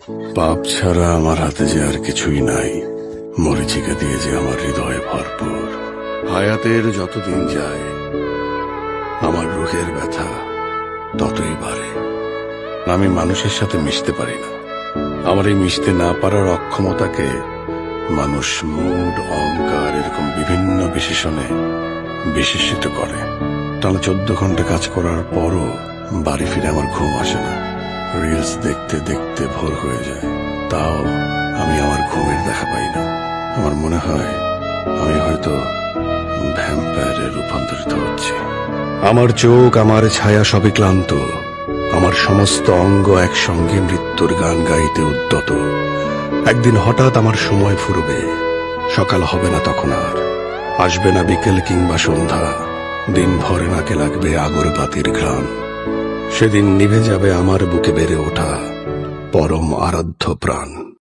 পাপ ছাড়া আমার হাতে যে আর কিছুই নাই, মরীচিকা দিয়ে যে আমার হৃদয়ে ভরপুর। হায়াতের যতদিন যায় আমার রুহের ব্যথা ততই বাড়ে। আমি মানুষের সাথে মিশতে পারি না। আমার এই মিশতে না পারার অক্ষমতাকে মানুষ মুড, অহংকার এরকম বিভিন্ন বিশেষণে বিশেষিত করে। টানা 14 ঘন্টা কাজ করার পরও বাড়ি ফিরে আমার ঘুম আসে না। রিলস দেখতে দেখতে ভোর হয়ে যায়, তাও আমি আমার ঘুমের দেখা পাই না। আমার মনে হয় আমি হয়তো ভ্যাম্পায়ারে রূপান্তরিত হচ্ছে। আমার চোখ, আমার ছায়া সবই ক্লান্ত। আমার সমস্ত অঙ্গ একসঙ্গে মৃত্যুর গান গাইতে উদ্যত। একদিন হঠাৎ আমার সময় ফুরবে, সকাল হবে না তখন আর, আসবে না বিকেল কিংবা সন্ধ্যা। দিন ভরে নাকে লাগবে আগরবাতির ঘ্রাণ। সেদিন নিভে যাবে আমার বুকে বেড়ে ওঠা পরম আরাধ্য প্রাণ।